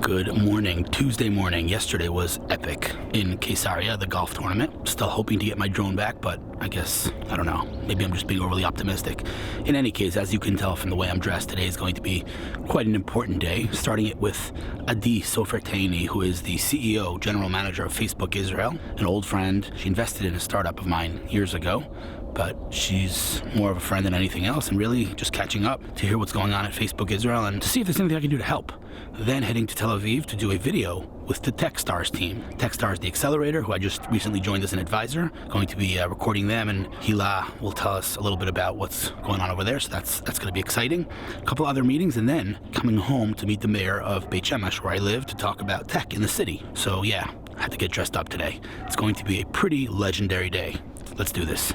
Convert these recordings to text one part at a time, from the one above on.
Good morning. Tuesday morning. Yesterday was epic in Caesarea, the golf tournament. Still hoping to get my drone back, but I guess, I don't know. Maybe I'm just being overly optimistic. In any case, as you can tell from the way I'm dressed, today is going to be quite an important day, starting it with Adi Soffer-Teeni, who is the CEO, general manager of Facebook Israel, an old friend. She invested in a startup of mine years ago, but she's more of a friend than anything else, and really just catching up to hear what's going on at Facebook Israel and to see if there's anything I can do to help. Then heading to Tel Aviv to do a video with the Techstars team. Techstars, the accelerator, who I just recently joined as an advisor, going to be recording them, and Hilla will tell us a little bit about what's going on over there, so that's going to be exciting. A couple other meetings, and then coming home to meet the mayor of Beit Shemesh, where I live, to talk about tech in the city. So yeah, I had to get dressed up today. It's going to be a pretty legendary day. Let's do this.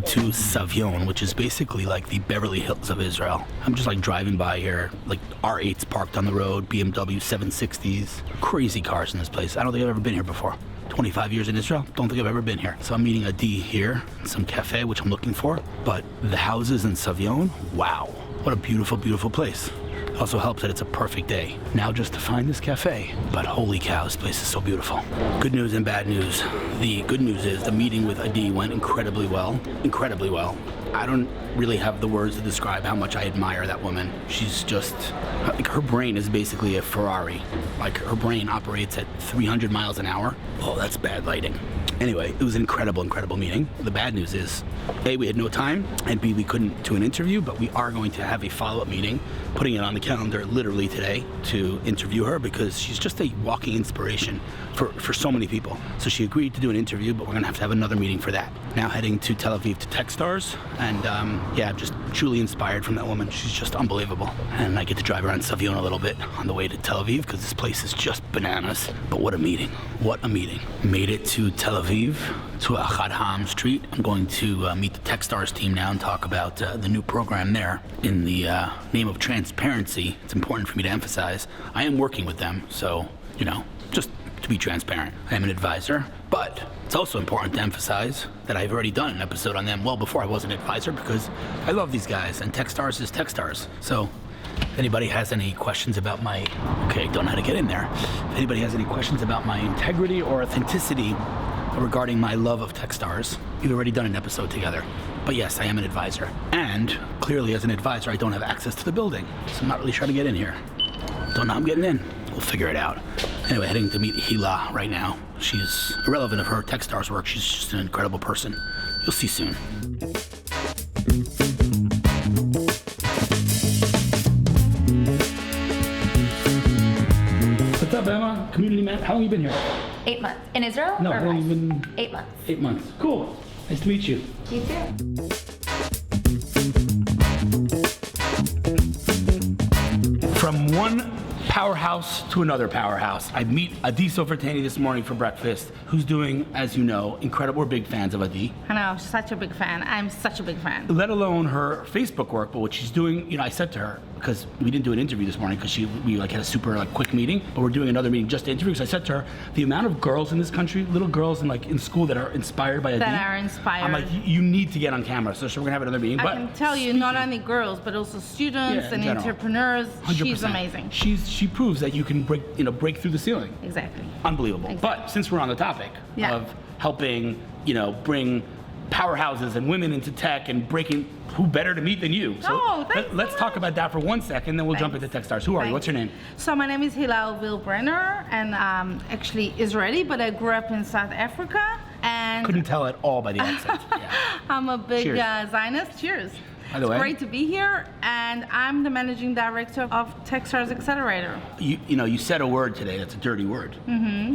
To Savion, which is basically like the Beverly Hills of Israel. I'm just like driving by here, like R8s parked on the road, BMW 760s, crazy cars in this place. I don't think I've ever been here before. 25 years in Israel, don't think I've ever been here. So I'm meeting Adi here, some cafe, which I'm looking for. But the houses in Savion, wow, what a beautiful, beautiful place. It also helps that it's a perfect day. Now just to find this cafe. But holy cow, this place is so beautiful. Good news and bad news. The good news is the meeting with Adi went incredibly well. Incredibly well. I don't really have the words to describe how much I admire that woman. She's just, like, her brain is basically a Ferrari. Like, her brain operates at 300 miles an hour. Oh, that's bad lighting. Anyway, it was an incredible, incredible meeting. The bad news is, A, we had no time, and B, we couldn't do an interview, but we are going to have a follow-up meeting, putting it on the calendar literally today to interview her, because she's just a walking inspiration for so many people. So she agreed to do an interview, but we're gonna have to have another meeting for that. Now heading to Tel Aviv to Techstars, and yeah, I'm just truly inspired from that woman. She's just unbelievable. And I get to drive around Savion a little bit on the way to Tel Aviv, because this place is just bananas. But what a meeting, what a meeting. Made it to Tel Aviv, to Ahad Ha'am Street. I'm going to meet the Techstars team now and talk about the new program there. In the name of transparency, it's important for me to emphasize, I am working with them, so, you know, just to be transparent. I am an advisor, but it's also important to emphasize that I've already done an episode on them well before I was an advisor, because I love these guys, and Techstars is Techstars. So if anybody has any questions about my, okay, don't know how to get in there. If anybody has any questions about my integrity or authenticity regarding my love of Techstars, we've already done an episode together. But yes, I am an advisor. And clearly as an advisor, I don't have access to the building, so I'm not really trying to get in here. Don't know how I'm getting in. We'll figure it out. Anyway, heading to meet Hilla right now. She's irrelevant of her Techstars work. She's just an incredible person. You'll see soon. What's up, Emma? Community man. How long have you been here? 8 months. In Israel? No, how long have you been? 8 months. 8 months. Cool. Nice to meet you. You too. From one powerhouse to another powerhouse. I meet Adi Soffer-Teeni this morning for breakfast, who's doing, as you know, incredible. We're big fans of Adi. I know, such a big fan. I'm such a big fan. Let alone her Facebook work, but what she's doing, you know, I said to her, because we didn't do an interview this morning because we like had a super quick meeting, but we're doing another meeting just to interview. So I said to her, the amount of girls in this country, little girls in school that are inspired by Adi. That are inspired. I'm like, you need to get on camera. So we're gonna have another meeting. I can tell you, not only girls, but also students and entrepreneurs. 100%. She's amazing. She proves that you can break through the ceiling. Exactly. Unbelievable. Exactly. But since we're on the topic of helping, bring powerhouses and women into tech and breaking, who better to meet than you? So let's talk about that for 1 second, then we'll jump into Techstars. Who are you? What's your name? So my name is Hilla Ovil Brenner, and I'm actually Israeli, but I grew up in South Africa. And couldn't tell at all by the accent. Yeah. I'm a big Zionist. Cheers. By the way. It's great to be here, and I'm the managing director of Techstars Accelerator. You said a word today that's a dirty word.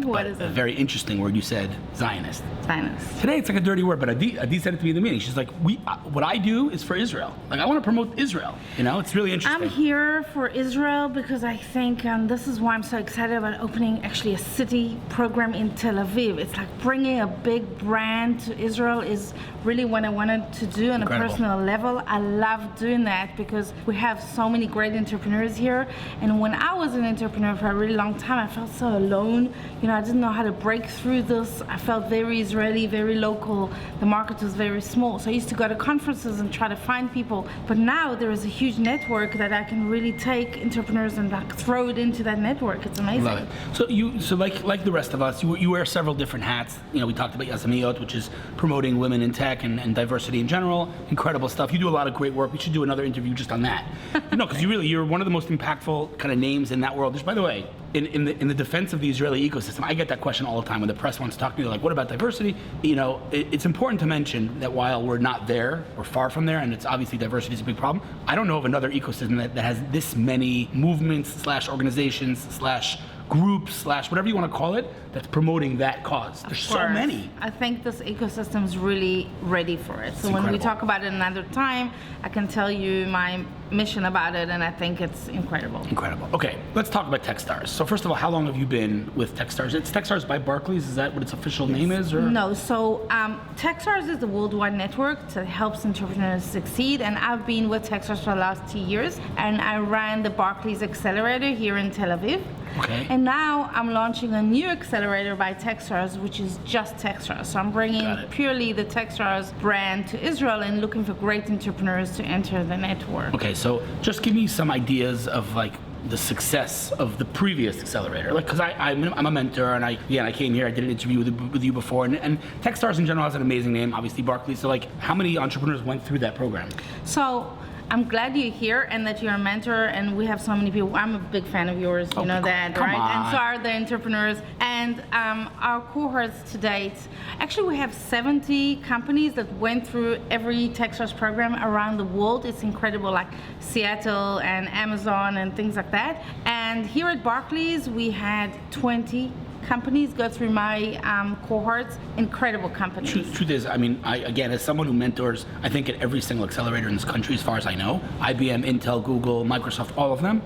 What is A it? very interesting word. You said Zionist. Zionist. Today it's like a dirty word, but Adi said it to me in the meeting. She's like, what I do is for Israel. Like, I want to promote Israel. It's really interesting. I'm here for Israel because I think this is why I'm so excited about opening actually a city program in Tel Aviv. It's like bringing a big brand to Israel is really what I wanted to do on Incredible. a personal level. I love doing that because we have so many great entrepreneurs here. And when I was an entrepreneur for a really long time, I felt so alone. I didn't know how to break through this. I felt very Israeli, very local. The market was very small. So I used to go to conferences and try to find people. But now there is a huge network that I can really take entrepreneurs and like throw it into that network. It's amazing. Love it. So like the rest of us, you wear several different hats. We talked about Yazamiyot, which is promoting women in tech and diversity in general. Incredible stuff. You do a lot of great work. We should do another interview just on that. Because you're one of the most impactful kind of names in that world. Which, by the way, in the defense of the Israeli ecosystem, I get that question all the time when the press wants to talk to me. They're like, what about diversity? It's important to mention that while we're not there, we're far from there, and it's obviously diversity is a big problem. I don't know of another ecosystem that has this many movements / organizations / groups / whatever you want to call it that's promoting that cause. There's so many. I think this ecosystem is really ready for it. So when we talk about it another time, I can tell you my mission about it, and I think it's incredible. Incredible. Okay, let's talk about Techstars. So first of all, how long have you been with Techstars? It's Techstars by Barclays. Is that what its official name is? Or? No. So Techstars is a worldwide network that helps entrepreneurs succeed, and I've been with Techstars for the last 2 years, and I ran the Barclays Accelerator here in Tel Aviv. Okay. And now I'm launching a new accelerator by Techstars, which is just Techstars. So I'm bringing purely the Techstars brand to Israel and looking for great entrepreneurs to enter the network. Okay, so just give me some ideas of like the success of the previous accelerator, like because I'm a mentor and I came here, I did an interview with you before, and Techstars in general has an amazing name, obviously Barclays. So like, how many entrepreneurs went through that program? So I'm glad you're here and that you're a mentor, and we have so many people. I'm a big fan of yours, you know that, right? On. And so are the entrepreneurs. And our cohorts to date, actually we have 70 companies that went through every Techstars program around the world. It's incredible, like Seattle and Amazon and things like that. And here at Barclays, we had 20 companies go through my cohorts. Incredible companies. Truth is, again, as someone who mentors, I think at every single accelerator in this country, as far as I know, IBM, Intel, Google, Microsoft, all of them,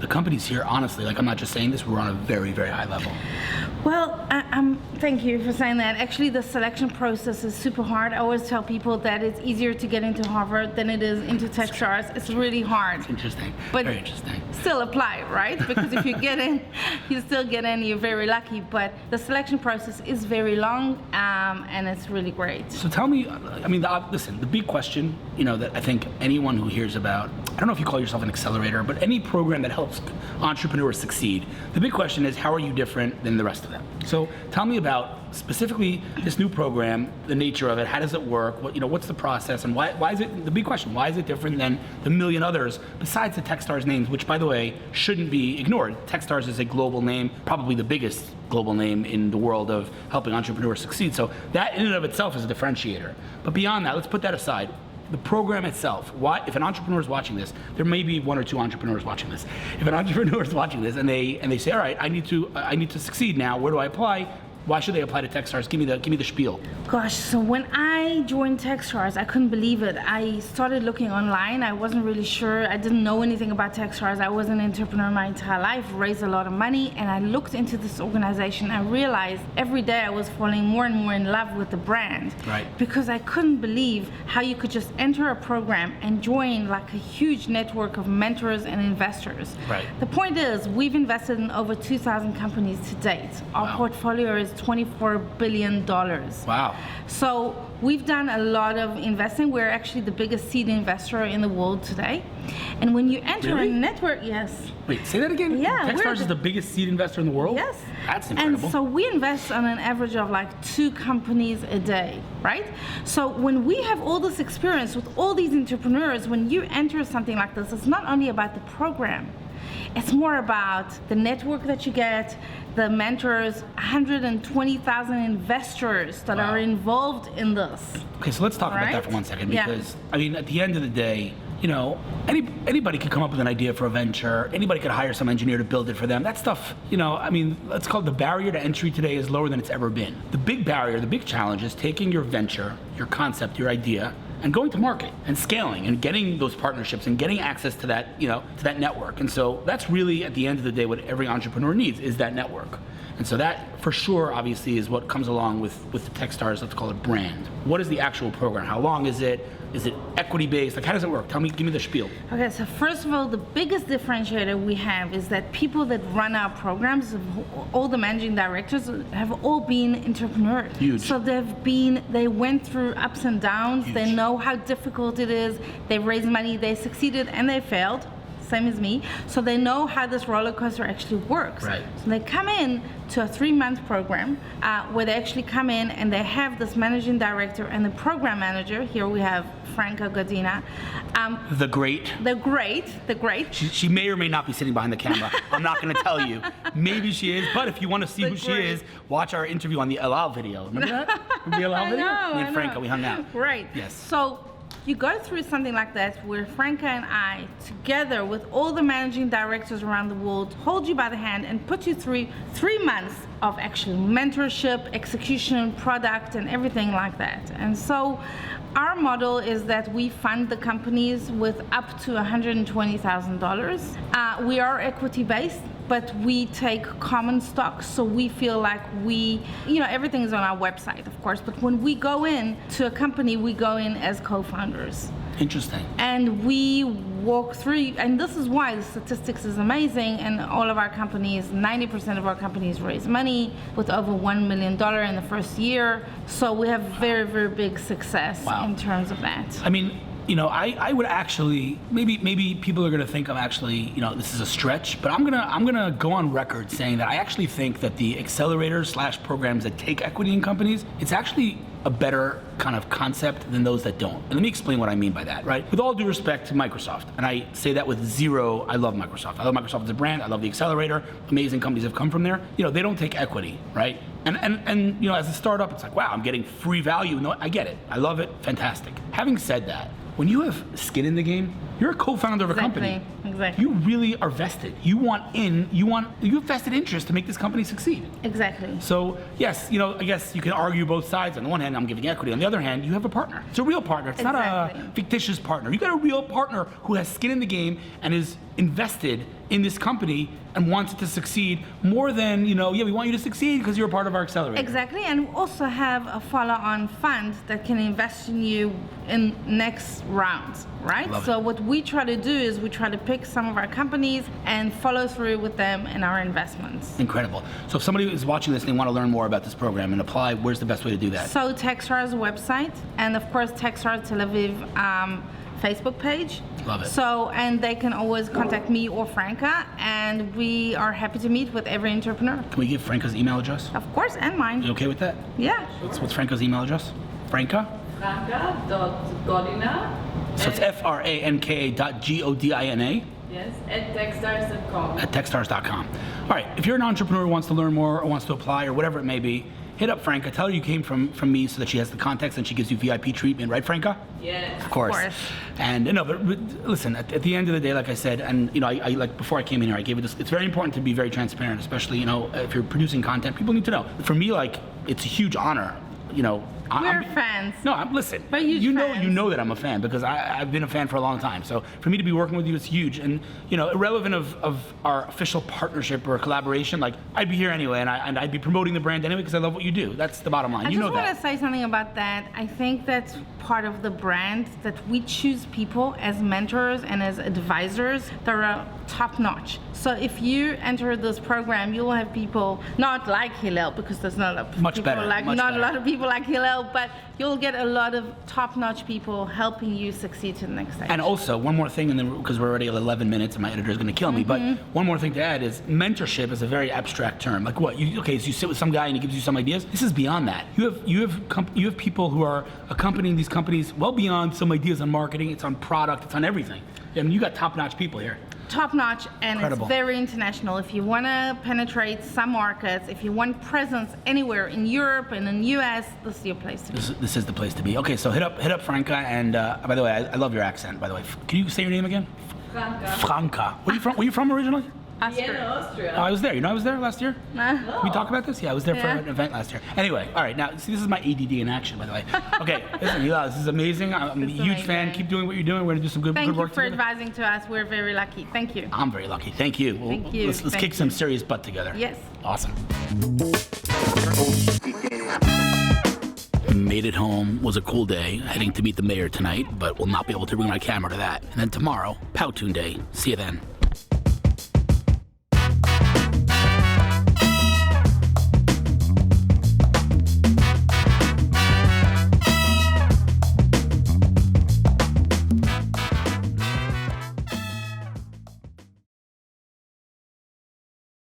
the companies here, honestly, like I'm not just saying this, we're on a very, very high level. Well, thank you for saying that. Actually, the selection process is super hard. I always tell people that it's easier to get into Harvard than it is into Techstars. It's really hard. It's interesting. But very interesting. Still apply, right? Because if you get in, you still get in. You're very lucky. But the selection process is very long, and it's really great. So tell me, listen, the big question, that I think anyone who hears about, I don't know if you call yourself an accelerator, but any program that helps entrepreneurs succeed, the big question is, how are you different than the rest of them? So tell me about specifically this new program, the nature of it, how does it work, what's the process, and why is it, the big question, why is it different than the million others besides the Techstars names, which, by the way, shouldn't be ignored. Techstars is a global name, probably the biggest global name in the world of helping entrepreneurs succeed. So that in and of itself is a differentiator. But beyond that, let's put that aside. The program itself, if an entrepreneur is watching this, there may be one or two entrepreneurs watching this. If an entrepreneur is watching this and they say, all right, I need to succeed now, where do I apply? Why should they apply to Techstars? Give me the spiel. Gosh, so when I joined Techstars, I couldn't believe it. I started looking online. I wasn't really sure. I didn't know anything about Techstars. I was an entrepreneur my entire life, raised a lot of money, and I looked into this organization. I realized every day I was falling more and more in love with the brand. Right. Because I couldn't believe how you could just enter a program and join like a huge network of mentors and investors. Right. The point is, we've invested in over 2,000 companies to date. Our portfolio is $24 billion. Wow. So we've done a lot of investing. We're actually the biggest seed investor in the world today. And when you enter a network, yes. Wait, say that again? Yeah. Techstars is the biggest seed investor in the world? Yes. That's incredible. And so we invest on an average of like 2 companies a day, right? So when we have all this experience with all these entrepreneurs, when you enter something like this, it's not only about the program. It's more about the network that you get, the mentors, 120,000 investors that are involved in this. Okay, so let's talk about that for 1 second, because I mean, at the end of the day, you know, anybody could come up with an idea for a venture. Anybody could hire some engineer to build it for them. That stuff, you know, I mean, let's call it the barrier to entry today is lower than it's ever been. The big barrier, the big challenge is taking your venture, your concept, your idea, and going to market and scaling and getting those partnerships and getting access to that, you know, to that network. And so that's really, at the end of the day, what every entrepreneur needs is that network. And so that, for sure, obviously, is what comes along with the Techstars, let's call it brand. What is the actual program? How long is it? Is it equity-based? Like, how does it work? Give me the spiel. Okay, so first of all, the biggest differentiator we have is that people that run our programs, all the managing directors, have all been entrepreneurs. Huge. So they went through ups and downs. Huge. They know how difficult it is. They raised money, they succeeded, and they failed. Same as me. So they know how this roller coaster actually works. Right. So they come in to a 3-month program where they actually come in and they have this managing director and the program manager. Here we have Franca Godina. The great. The great. She may or may not be sitting behind the camera. I'm not going to tell you. Maybe she is, but if you want to see who she is, watch our interview on the Hillel video. Remember that? Remember the Hillel video? I know, Me and Franca, we hung out. Right. Yes. So you go through something like that where Franca and I, together with all the managing directors around the world, hold you by the hand and put you through 3 months of actual mentorship, execution, product, and everything like that. And so our model is that we fund the companies with up to $120,000. We are equity based, but we take common stock, so we feel like everything is on our website, of course, but when we go in to a company, we go in as co-founders. Interesting. And we walk through, and this is why the statistics is amazing, and all of our companies, 90% of our companies raise money with over $1 million in the first year, so we have very, very big success in terms of that. I mean, you know, I would actually, maybe people are going to think I'm actually, you know, this is a stretch, but I'm gonna go on record saying that I actually think that the accelerators / programs that take equity in companies, it's actually a better kind of concept than those that don't. And let me explain what I mean by that, right? With all due respect to Microsoft, and I say that with zero, I love Microsoft. I love Microsoft as a brand, I love the accelerator, amazing companies have come from there. You know, they don't take equity, right? And you know, as a startup, it's like, wow, I'm getting free value. No, I get it, I love it, fantastic. Having said that, when you have skin in the game, you're a co-founder of a company. Exactly. You really are vested. You have vested interest to make this company succeed. Exactly. So yes, you know, I guess you can argue both sides. On the one hand, I'm giving equity. On the other hand, you have a partner. It's a real partner. It's not a fictitious partner. You got a real partner who has skin in the game and is invested in this company and wants it to succeed more than, you know, yeah, we want you to succeed because you're a part of our accelerator. Exactly, and we also have a follow-on fund that can invest in you in next rounds, right? So what we try to do is we try to pick some of our companies and follow through with them in our investments. Incredible. So if somebody is watching this and they want to learn more about this program and apply, where's the best way to do that? So Techstars website, and of course Techstars Tel Aviv Facebook page. Love it. So, and they can always contact me or Franca, and we are happy to meet with every entrepreneur. Can we give Franca's email address? Of course, and mine. You okay with that? Yeah. What's Franca's email address? Franca? Franca.godina. So it's FRANKA.GODINA. Yes, at techstars.com. At techstars.com. All right, if you're an entrepreneur who wants to learn more or wants to apply or whatever it may be, hit up Franca. Tell her you came from me so that she has the context and she gives you VIP treatment, right, Franca? Yes. Of course. And no, but listen, at the end of the day, like I said, and you know, I like before I came in here, I gave it this. It's very important to be very transparent, especially, you know, if you're producing content. People need to know. For me, like, it's a huge honor. You know, we're fans. No, listen. But you know that I'm a fan because I've been a fan for a long time. So for me to be working with you is huge. And you know, irrelevant of our official partnership or collaboration, like I'd be here anyway, and I'd be promoting the brand anyway because I love what you do. That's the bottom line. I you know just want to say something about that. I think that's part of the brand, that we choose people as mentors and as advisors that are top notch. So if you enter this program, you will have people not like Hillel, because there's not a lot of people like Hillel, but you'll get a lot of top-notch people helping you succeed to the next stage. And also, one more thing, and then because we're already at 11 minutes and my editor's going to kill me, but one more thing to add is mentorship is a very abstract term. Like what? So you sit with some guy and he gives you some ideas. This is beyond that. You have people who are accompanying these companies well beyond some ideas on marketing. It's on product. It's on everything. I mean, you got top-notch people here. top notch, and Incredible. it's very international. If you want to penetrate some markets, if you want presence anywhere in Europe and in US, this is your place to be. This is the place to be. Okay, so hit up Franca, and by the way, I love your accent. By the way, can you say your name again? Franca. Franca. Where you from originally? Vienna, Austria. Oh, I was there. You know, I was there last year. Can we talk about this? Yeah, I was there for Yeah. an event last year. Anyway, all right. Now, see, this is my ADD in action, by the way. Okay, listen, Hilla, this is amazing. I'm a It's huge fan. amazing. Keep doing what you're doing. We're gonna do some good Thank you work for together. advising to us. We're very lucky. Thank you. I'm very lucky. Thank you. Thank you. Let's Thank kick some you. serious butt together. Yes. Awesome. Made it home. Was a cool day. Heading to meet the mayor tonight, but will not be able to bring my camera to that. And then tomorrow, Powtoon Day. See you then.